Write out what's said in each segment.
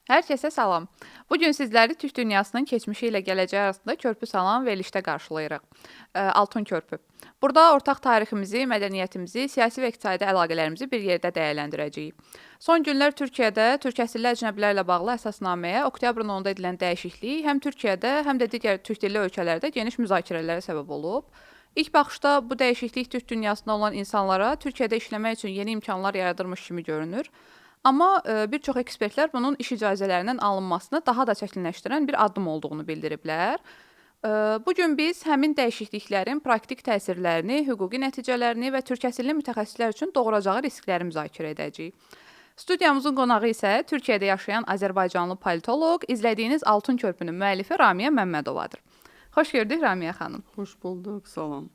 Hər kəsə salam. Bu gün sizləri Türk dünyasının keçmişi ilə gələcəyi arasında körpü salan verilişdə qarşılayırıq. Altun körpü. Burada ortaq tariximizi, mədəniyyətimizi, siyasi və iqtisadi əlaqələrimizi bir yerdə dəyərləndirəcəyik. Son günlər Türkiyədə türk əsilli əcnəbilərlə bağlı əsasnaməyə oktyabrın 10-da edilən dəyişiklik həm Türkiyədə, həm də digər türk dilli ölkələrdə geniş müzakirələrə səbəb olub. İlk baxışda bu dəyişiklik türk dünyasında olan insanlara Türkiyədə işləmək üçün yeni imkanlar yaradırmış kimi görünür. Amma bir çox ekspertlər bunun iş icazələrinin alınmasını daha da çətinləşdirən bir addım olduğunu bildiriblər. Bu gün biz həmin dəyişikliklərin praktik təsirlərini, hüquqi nəticələrini və türk əsilli mütəxəssislər üçün doğuracağı riskləri müzakirə edəcəyik. Studiyamızın qonağı isə Türkiyədə yaşayan Azərbaycanlı politoloq, izlədiyiniz Altun Körpünün müəllifi Ramiyə Məmmədovadır. Xoş gördük Ramiyə xanım. Hoş bulduk, salam.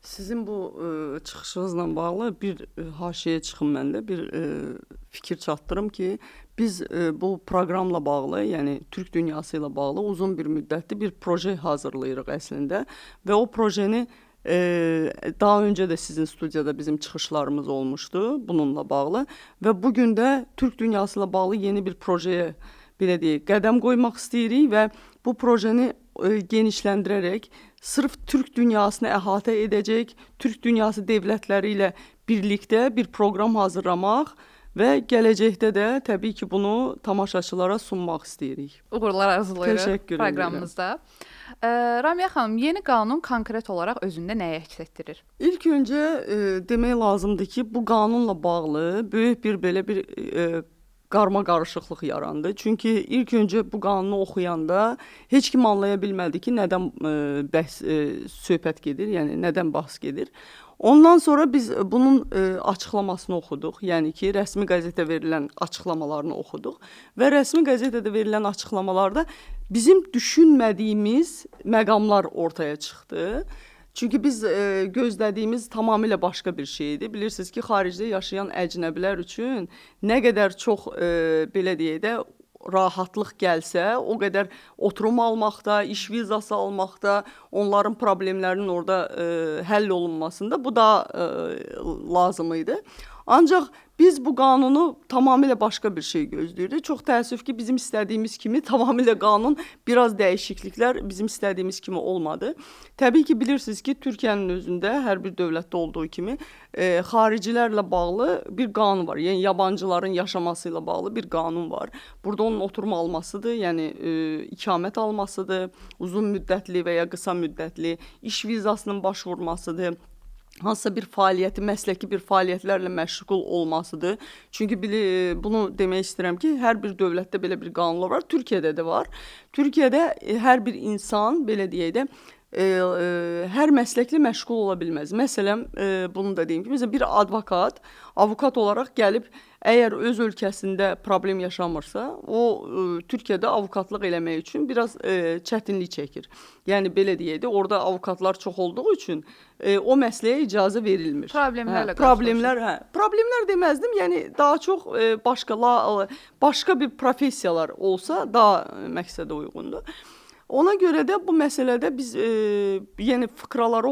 Sizin bu çıxışınızla bağlı bir haşiyə çıxım məndə bir fikir çatdırım ki, biz bu proqramla bağlı, yəni Türk dünyası ilə bağlı uzun bir müddətli bir proje hazırlayırıq əslində və o projeni daha öncə də sizin studiyada bizim çıxışlarımız olmuşdu bununla bağlı və bugün də Türk dünyası ilə bağlı yeni bir projeye belə deyək, qədəm qoymaq istəyirik və bu projeni genişləndirərək sırf Türk dünyasını əhatə edəcək, Türk dünyası devlətləri ilə birlikdə bir proqram hazırlamaq və gələcəkdə də təbii ki, bunu tamaşaçılara sunmaq istəyirik. Uğurlar arzulayırıq Təşəkkür proqramımızda. Ramiyə xanım, yeni qanun konkret olaraq özündə nəyi əks etdirir? İlk öncə demək lazımdır ki, bu qanunla bağlı böyük bir belə bir qarma qarışıqlıq yarandı. Çünki ilk öncə bu qanunu oxuyanda heç kim anlaya bilmədi ki, nədən söhbət gedir, yəni nədən bəhs gedir. Ondan sonra biz bunun açıqlamasını oxuduq. Yəni ki, rəsmi qəzetə verilən açıqlamalarını oxuduq və rəsmi qəzetədə verilən açıqlamalarda bizim düşünmədiyimiz məqamlar ortaya çıxdı. Çünki biz gözlədiyimiz tamamilə başqa bir şeydir. Bilirsiniz ki, xaricdə yaşayan əcnəbilər üçün nə qədər çox belə deyək də rahatlıq gəlsə, o qədər oturum almaqda, iş vizası almaqda, onların problemlərinin orada həll olunmasında bu da lazım idi. Ancaq biz bu qanunu tamamilə başqa bir şey gözləyirdik. Çox təəssüf ki, bizim istədiyimiz kimi tamamilə qanun biraz dəyişikliklər bizim istədiyimiz kimi olmadı. Təbii ki, bilirsiniz ki, Türkiyənin özündə hər bir dövlətdə olduğu kimi xaricilərlə bağlı bir qanun var. Yəni yabancıların yaşaması ilə bağlı bir qanun var. Burada onun oturum almasıdır, yəni ikamet almasıdır, uzun müddətli və ya qısa müddətli iş vizasının başvurmasıdır. Hansısa bir fəaliyyəti, məsləki bir fəaliyyətlərlə məşğul olmasıdır. Çünki bunu demək istəyirəm ki, hər bir dövlətdə belə bir qanunlar var. Türkiyədə də var. Türkiyədə hər bir insan, belə deyək də, hər məsləklə məşğul ola bilməz. Məsələn, bunu da deyim ki, məsələn, bir avukat olaraq gəlib, əgər öz ölkəsində problem yaşamırsa, o Türkiyədə avukatlıq eləmək üçün biraz çətinlik çəkir. Yəni, belə deyək də, orada avukatlar çox olduğu üçün o məsləyə icazə verilmir. Problemlərlə Problemlər deməzdim, yəni daha çox başqa bir professiyalar olsa daha məqsədə uyğundur. Ona görə də bu məsələdə biz yəni fıkraları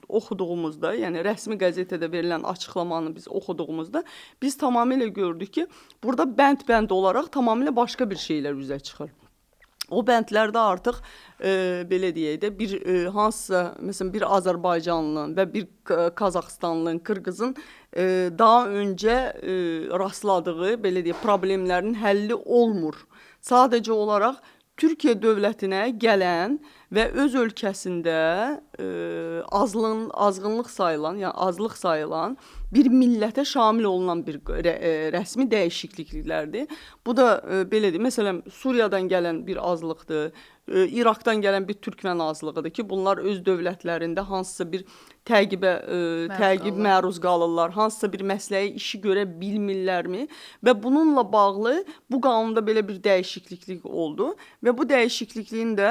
oxuduğumuzda, yəni rəsmi qəzetədə verilən açıqlamanı biz oxuduğumuzda biz tamamilə gördük ki, burada bənd-bənd olaraq tamamilə başqa bir şeylər üzə çıxır. O bəndlərdə artıq belə deyək də bir hansısa məsələn bir Azərbaycanlının və bir Qazaxstanlının, Qırğızın daha öncə rastladığı belə deyək problemlərin həlli olmur. Sadəcə olaraq Türkiyə dövlətinə gələn və öz ölkəsində azğınlıq sayılan, yəni azlıq sayılan bir millətə şamil olunan bir rəsmi dəyişikliklərdir. Bu da belədir. Məsələn, Suriyadan gələn bir azlıqdır, İraqdan gələn bir türkmən azlığıdır ki, bunlar öz dövlətlərində hansısa bir təqib məruz qalırlar, hansısa bir məsələyə işi görə bilmirlərmi və bununla bağlı bu qanunda belə bir dəyişiklik oldu və bu dəyişikliyin də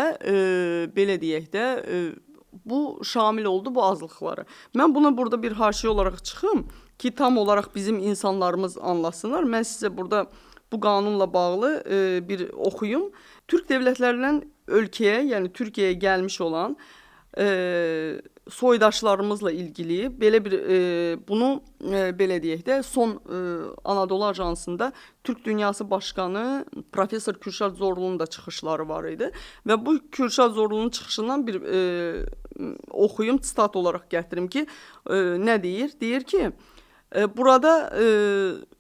belə deyək də bu şamil oldu bu azlıqlara. Mən buna burada bir haşiyə olaraq çıxım ki, tam olaraq bizim insanlarımız anlasınlar. Mən sizə burada bu qanunla bağlı bir oxuyum. Türk devlətlərindən ölkəyə, yəni Türkiyəyə gəlmiş olan soydaşlarımızla ilgili belə bir bunu belə deyək də son Anadolu Ajansında Türk Dünyası Başkanı Profesör Kürşad Zorlu'nun da çıxışları var idi və bu Kürşad Zorlu'nun çıxışından bir oxuyum, sitat olaraq gətirim ki, nə deyir? Deyir ki, burada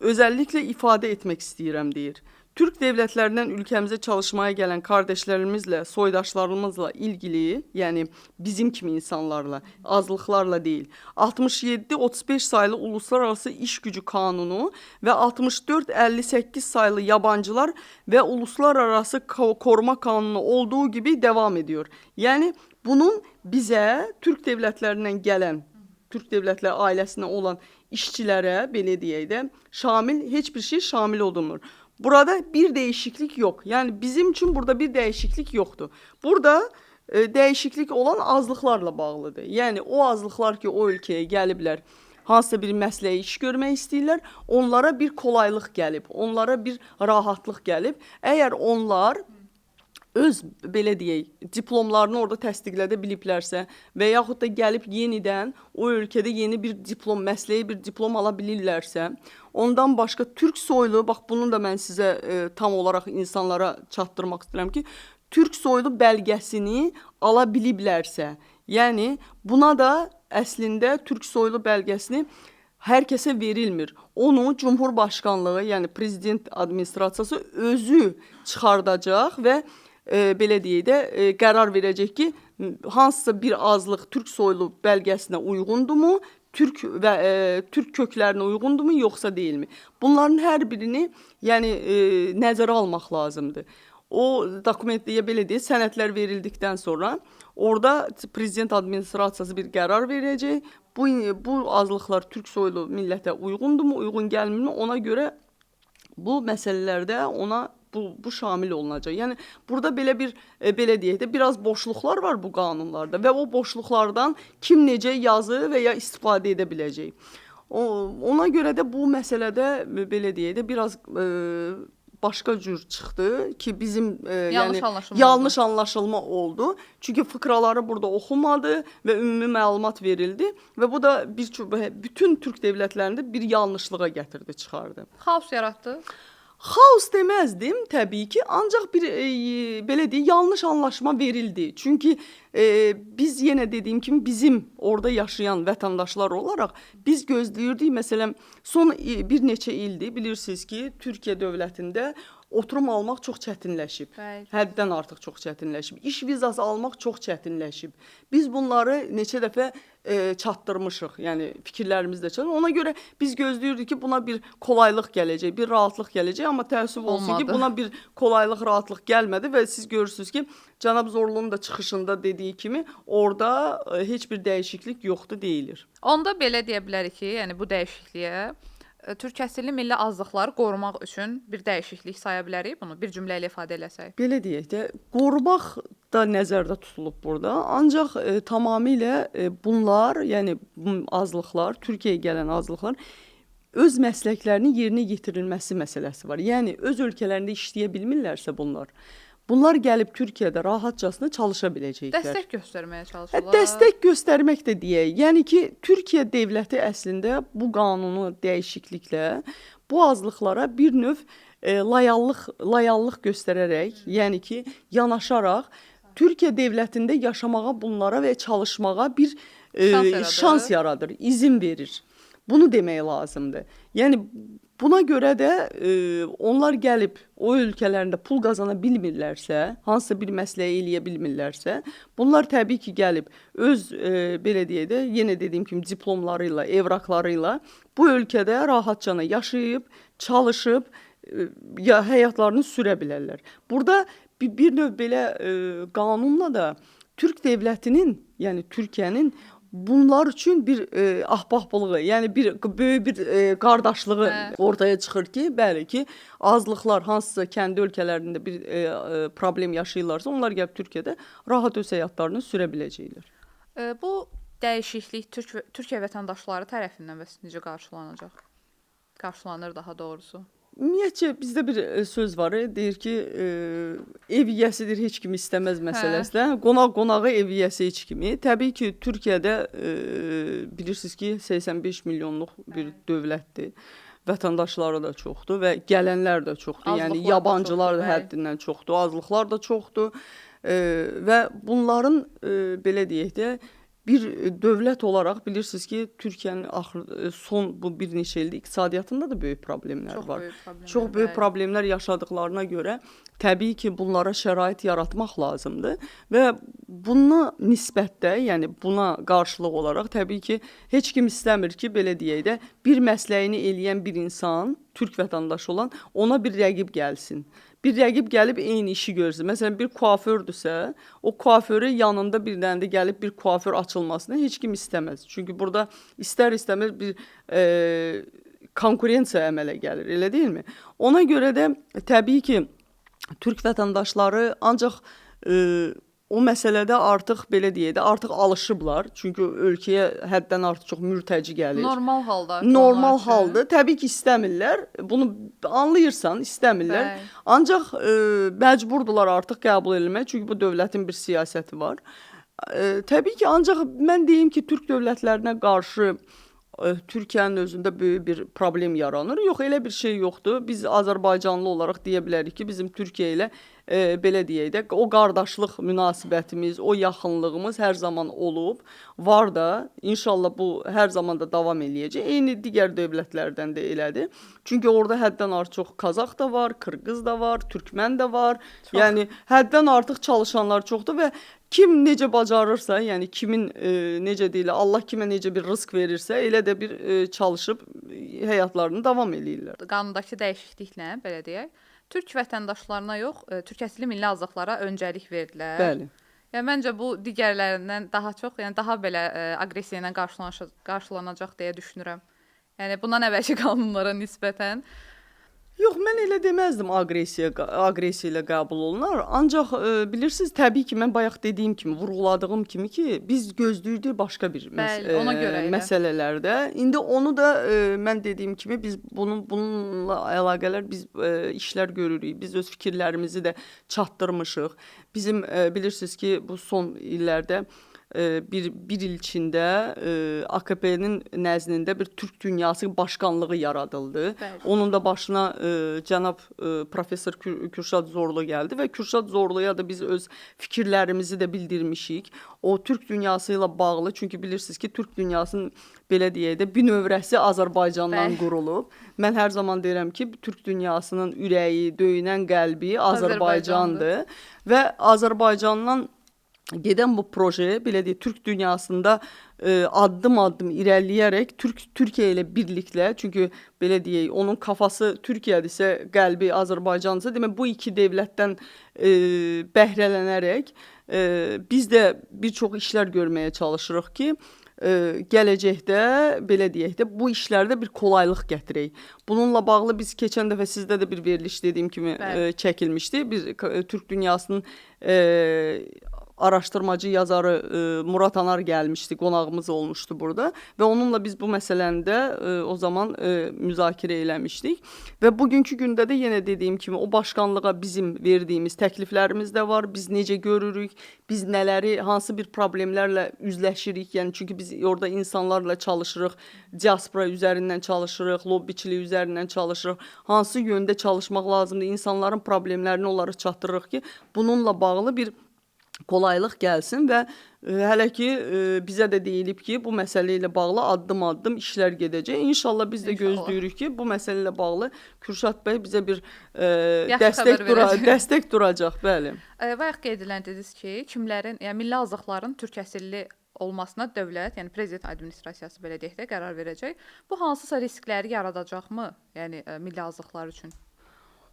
özellikle ifade etmek istəyirəm deyir. Türk devletlerinden ülkemize çalışmaya gelen kardeşlerimizle, soydaşlarımızla ilgili, yani bizim kimi insanlarla, azlıklarla değil, 67-35 sayılı Uluslararası İş Gücü Kanunu ve 64-58 sayılı yabancılar ve Uluslararası Koruma Kanunu olduğu gibi devam ediyor. Yani bunun bize Türk devletlerinden gelen, Türk devletleri ailesine olan işçilere, belə deyək də, hiçbir şey şamil olunmur. Burada bir değişiklik yok. Yani bizim için burada bir değişiklik yoktu. Burada değişiklik olan azlıklarla bağlıdır. Yani o azlıklar ki o ülkeye gəliblər, hansısa bir məsələyə iş görmək istəyirlər, onlara bir kolaylıq gəlib, onlara bir rahatlıq gəlib. Əgər onlar öz belə deyək, diplomlarını orada təsdiqlədə biliblərsə və yaxud da gəlib yenidən o ölkədə yeni bir diplom, məsələyə bir diplom ala bilirlərsə, ondan başqa Türk soylu, bax bunu da mən sizə tam olaraq insanlara çatdırmaq istəyirəm ki, Türk soylu bəlgəsini ala biliblərsə, yəni buna da əslində Türk soylu bəlgəsini hər kəsə verilmir. Onu Cumhurbaşkanlığı, yəni prezident administrasiyası özü çıxardacaq və belə deyək də qərar verəcək ki, hansısa bir azlıq Türk soylu bəlgəsinə uyğundurmu, Türk köklərinə uyğundurmu, yoxsa deyilmi? Bunların hər birini yəni nəzərə almaq lazımdır. O dokumentliyə belə deyək, sənədlər verildikdən sonra orada prezident administrasiyası bir qərar verəcək. Bu azlıqlar Türk soylu millətə uyğundurmu, uyğun gəlmirmi? Ona görə bu məsələlərdə ona bu şamil olunacaq. Yəni burada belə bir belə deyək də biraz boşluqlar var bu qanunlarda və o boşluqlardan kim necə yazı və ya istifadə edə biləcək. Ona görə də bu məsələdə belə deyək də biraz başqa cür çıxdı ki, bizim yanlış anlaşılma oldu. Çünki fıkraları burada oxumadı və ümumi məlumat verildi və bu da bütün Türk devletlərində bir yanlışlığa gətirdi, çıxardı. Xaos yaratdı. Xaos deməzdim təbii ki, ancaq bir belə deyək, yanlış anlaşma verildi. Çünki biz yenə dediyim kimi bizim orada yaşayan vətəndaşlar olaraq biz gözləyirdik. Məsələn, son bir neçə ildir bilirsiniz ki, Türkiyə dövlətində oturum almaq çox çətinləşib. Həddən artıq çox çətinləşib. İş vizası almaq çox çətinləşib. Biz bunları neçə dəfə çatdırmışıq. Yəni fikirlərimizdə çatdırmışıq. Ona görə biz gözləyirdik ki, buna bir kolaylıq gələcək, bir rahatlıq gələcək. Amma təəssüf olsun ki, buna bir kolaylıq, rahatlıq gəlmədi və siz görürsünüz ki, Cənab Zorlu'nun da çıxışında dediyi kimi orada heç bir dəyişiklik yoxdur deyilir. Onda belə deyə bilərik ki, yəni bu dəyişikliyə Türk əsilli milli azlıqları qorumaq üçün bir dəyişiklik saya bilərik bunu, bir cümlə ilə ifadə eləsək. Belə deyək də, qorumaq da nəzərdə tutulub burada. Ancaq tamamilə bunlar, yəni azlıqlar, Türkiyəyə gələn azlıqlar öz məsləklərinin yerinə yetirilməsi məsələsi var. Yəni öz ölkələrində işləyə bilmirlərsə bunlar gəlib Türkiyədə rahatcasına çalışa biləcəklər. Dəstək göstərməyə çalışırlar. Dəstək göstərmək də deyək. Yəni ki, Türkiyə dövləti əslində bu qanunu dəyişikliklə bu azlıqlara bir növ layallıq göstərərək, yəni ki, yanaşaraq Türkiyə dövlətində yaşamağa bunlara və çalışmağa bir şans yaradır, izin verir. Bunu demək lazımdır. Yəni buna görə də onlar gəlib o ölkələrində pul qazana bilmirlərsə, hansısa bir məsələyə eləyə bilmirlərsə, bunlar təbii ki, gəlib öz belə deyək də, yenə dediyim kimi diplomlarıyla, evraklarıyla bu ölkədə rahatcana yaşayıb, çalışıb həyatlarını sürə bilərlər. Burada bir növ belə qanunla da Türk dövlətinin, yəni Türkiyənin bunlar üçün bir ahbaplığı, yəni böyük bir qardaşlığı ortaya çıxır ki, bəli ki, azlıqlar hansısa kəndi ölkələrində bir problem yaşayırlarsa, onlar gəlib Türkiyədə rahat öz həyatlarını sürə biləcəklər. Bu dəyişiklik Türkiyə vətəndaşları tərəfindən necə qarşılanacaq? Qarşılanır daha doğrusu. Ümumiyyətcə bizdə bir söz var, deyir ki, ev yiyəsidir heç kim istəməz məsələsi də. Qonağı ev yiyəsi heç kimi. Təbii ki, Türkiyədə bilirsiniz ki, 85 milyonluq bir dövlətdir. Vətəndaşları da çoxdur və gələnlər də çoxdur. Yəni Azlıqlar da yabancılar da çoxdur, bəli. həddindən çoxdur, azlıqlar da çoxdur. Və bunların belə deyək də bir dövlət olaraq bilirsiniz ki, Türkiyənin son bu bir neçə ildir iqtisadiyyatında da böyük problemlər Çox var. böyük problemlər, Çox böyük bəli. problemlər yaşadıqlarına görə təbii ki, bunlara şərait yaratmaq lazımdır və buna nisbətdə, yəni buna qarşılıq olaraq təbii ki, heç kim istəmir ki, belə deyək də, bir məsləyini eləyən bir insan, türk vətəndaşı olan, ona bir rəqib gəlsin. Bir rəqib gəlib eyni işi görsün. Məsələn, bir kuafördürsə, o kuaförü yanında bir dənə də gəlib bir kuaför açılmasını heç kim istəməz. Çünki burada istər-istəməz bir konkurensiya əmələ gəlir, elə deyilmi? Ona görə də təbii ki, türk vətəndaşları ancaq o məsələdə artıq belə deyək də, artıq alışıblar. Çünki ölkəyə həddən artıq çox mürtəci gəlir. Normal halda. Normal halda təbii ki, istəmirlər. Bunu anlayırsan, istəmirlər. Bəli. Ancaq məcburdular artıq qəbul edilmək. Çünki bu dövlətin bir siyasəti var. Təbii ki, ancaq mən deyim ki, türk dövlətlərinə qarşı Türkiyənin özündə böyük bir problem yaranır. Yox, elə bir şey yoxdur. Biz Azərbaycanlı olaraq deyə bilərik ki, bizim Türkiyə ilə belə deyək də, o qardaşlıq münasibətimiz, o yaxınlığımız hər zaman olub, var da, inşallah bu hər zaman da davam eləyəcək. Eyni digər dövlətlərdən də elədir. Çünki orada həddən artıq çox Qazax da var, Qırğız da var, Türkmən də var. Yəni həddən artıq çalışanlar çoxdur və kim necə bacarırsa, yəni kimin necə deyilə, Allah kimə necə bir rızq verirsə, elə də bir çalışıb həyatlarını davam eləyirlər. Qanundakı dəyişikliklə, belə deyək, türk vətəndaşlarına yox, türk əsilli milli azlıqlara öncəlik verdilər. Bəli. Yəni məncə bu digərlərindən daha çox, yəni daha belə aqressiya ilə qarşılanacaq deyə düşünürəm. Yəni bundan əvvəlki qanunlara nisbətən. Yox, mən elə deməzdim aqressiya ilə qəbul olunar. Ancaq bilirsiniz, təbii ki, mən bayaq dediyim kimi, vurğuladığım kimi ki, biz gözləyirdik başqa bir Bəli, ona görə elə. məsələlərdə. İndi onu da mən dediyim kimi biz bununla əlaqələr biz işlər görürük. Biz öz fikirlərimizi də çatdırmışıq. Bizim bilirsiniz ki, bu son illərdə bir il içində AKP-nin nəzdində bir Türk Dünyası Başkanlığı yaradıldı. Bəli. Onun da başına cənab professor Kürşad Zorlu gəldi və Kürşad Zorluya da biz öz fikirlərimizi də bildirmişik. O Türk Dünyası ilə bağlı, çünki bilirsiniz ki, Türk Dünyasının belə deyək də bir növrəsi Azərbaycandan Bəli. qurulub. Mən hər zaman deyirəm ki, Türk Dünyasının ürəyi, döyünən qəlbi Azərbaycandır və Azərbaycandan gedən bu proje, belə deyək, Türk dünyasında addım-addım irəliləyərək Türkiyə ilə birliklə, çünki belə deyək, onun kafası Türkiyədirsə, qəlbi Azərbaycandırsa, demək bu iki dövlətdən bəhrələnərək biz də bir çox işlər görməyə çalışırıq ki, gələcəkdə, belə deyək də, bu işlərdə bir kolaylıq gətirək. Bununla bağlı biz keçən dəfə sizdə də bir veriliş dediyim kimi çəkilmişdi. Biz Türk dünyasının araşdırmacı yazarı Murat Anar gəlmişdi, qonağımız olmuşdu burada və onunla biz bu məsələni də o zaman müzakirə eləmişdik və bugünkü gündə də yenə dediyim kimi o başkanlığa bizim verdiyimiz təkliflərimiz də var, biz necə görürük, biz nələri, hansı bir problemlərlə üzləşirik, yəni çünki biz orada insanlarla çalışırıq, diaspora üzərindən çalışırıq, lobbiçilik üzərindən çalışırıq, hansı yöndə çalışmaq lazımdır, insanların problemlərini onlara çatdırırıq ki, bununla bağlı bir kolaylıq gəlsin və hələ ki bizə də deyilib ki, bu məsələ ilə bağlı addım-addım işlər gedəcək. İnşallah biz də gözləyirik ki, bu məsələ ilə bağlı Kürşad bəy bizə bir dəstək duracaq, bəli. Bayaq qeyd edildiniz ki, kimlərin, yəni milli azlıqların türk əsilli olmasına dövlət, yəni prezident administrasiyası belə deyək də qərar verəcək. Bu hansısa riskləri yaradacaqmı? Yəni milli azlıqlar üçün?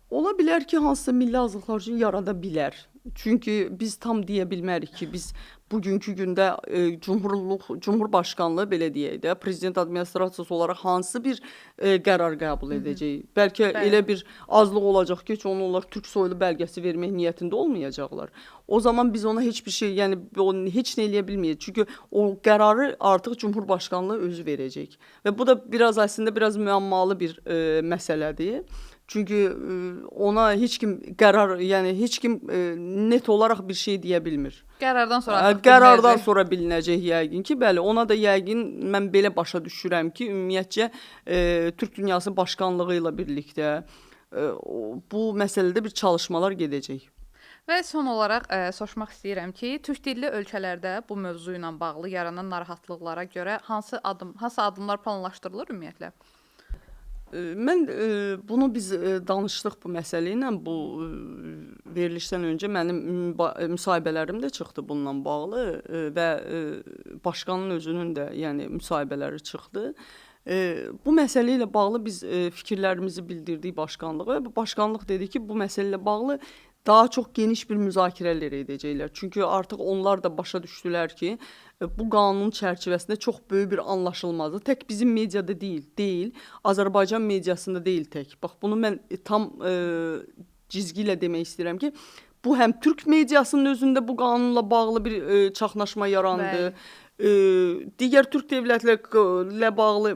Ola bilər ki, hansısa milli azlıqlar üçün yarada bilər. Çünki biz tam deyə bilmərik ki, biz bugünkü gündə Cumhurbaşqanlığı belə deyək də, prezident administrasiyası olaraq hansı bir qərar qəbul edəcək. Bəlkə elə bir azlıq olacaq ki, onlar türk soylu bəlgəsi vermək niyyətində olmayacaqlar. O zaman biz ona heç bir şey, yəni heç nə eləyə bilməyəcək. Çünki o qərarı artıq Cumhurbaşqanlığı özü verəcək. Və bu da əslində biraz müəmmalı bir məsələdir. Çünki ona heç kim qərar, yəni heç kim net olaraq bir şey deyə bilmir. Qərardan sonra artıq Qərardan bilinəcək. sonra bilinəcək yəqin ki, bəli, ona da yəqin mən belə başa düşürəm ki, ümumiyyətcə Türk Dünyası Başkanlığı ilə birlikdə bu məsələdə bir çalışmalar gedəcək. Və son olaraq soruşmaq istəyirəm ki, türk dilli ölkələrdə bu mövzu ilə bağlı yaranan narahatlıqlara görə hansı addımlar planlaşdırılır ümumiyyətlə? Mən bunu biz danışdıq bu məsələ ilə, bu verilişdən öncə mənim müsahibələrim də çıxdı bununla bağlı və başqanın özünün də, yəni müsahibələri çıxdı. Bu məsələ ilə bağlı biz fikirlərimizi bildirdik başqanlığa və başqanlıq dedi ki, bu məsələ ilə bağlı daha çox geniş bir müzakirələr edəcəklər. Çünki artıq onlar da başa düşdülər ki, bu qanun çərçivəsində çox böyük bir anlaşılmazlıq tək bizim mediada deyil, Azərbaycan mediasında deyil tək. Bax, bunu mən tam cizgi ilə demək istəyirəm ki, bu həm Türk mediasının özündə bu qanunla bağlı bir çaxnaşma yarandı. Digər Türk dövlətlərlə bağlı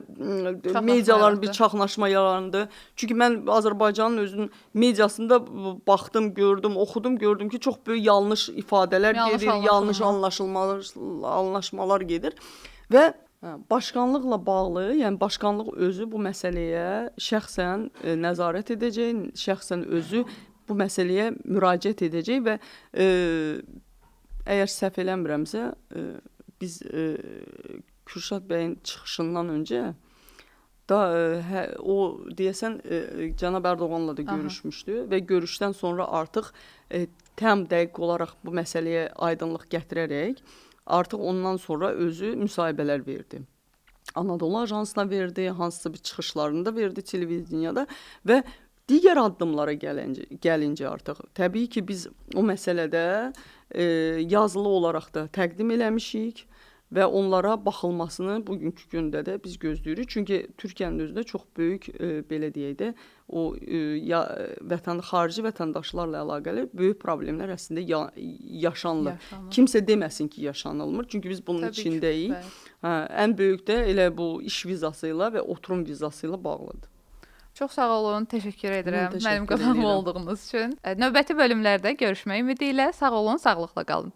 mediaların bir çaxnaşma yarandı. Çünki mən Azərbaycanın özünün mediasında baxdım, gördüm, oxudum, gördüm ki, çox böyük yanlış ifadələr gedir, yanlış anlaşmalar gedir və başqanlıqla bağlı, yəni başqanlıq özü bu məsələyə şəxsən nəzarət edəcək, şəxsən özü bu məsələyə müraciət edəcək və əgər səhv eləmirəmsə, biz Kürşad bəyin çıxışından öncə da o deyəsən cənab Ərdoğanla da görüşmüşdü və görüşdən sonra artıq tam dəqiq olaraq bu məsələyə aydınlıq gətirərək artıq ondan sonra özü müsahibələr verdi. Anadolu Ajansına verdi, hansısa bir çıxışlarında verdi televizyada və digər addımlara gəlincə artıq təbii ki, biz o məsələdə yazılı olaraq da təqdim eləmişik və onlara baxılmasını bugünkü gündə də biz gözləyirik. Çünki Türkiyənin özündə çox böyük, belə deyək də, o xarici vətəndaşlarla əlaqəli böyük problemlər əslində yaşanılır. Kimsə deməsin ki, yaşanılmır. Çünki biz bunun içindəyik. Ən böyük də elə bu iş vizası ilə və oturum vizası ilə bağlıdır. Çox sağ olun, təşəkkür edirəm mənim qonağım olduğunuz üçün. Növbəti bölümlərdə görüşmək ümidi ilə sağ olun, sağlıqla qalın.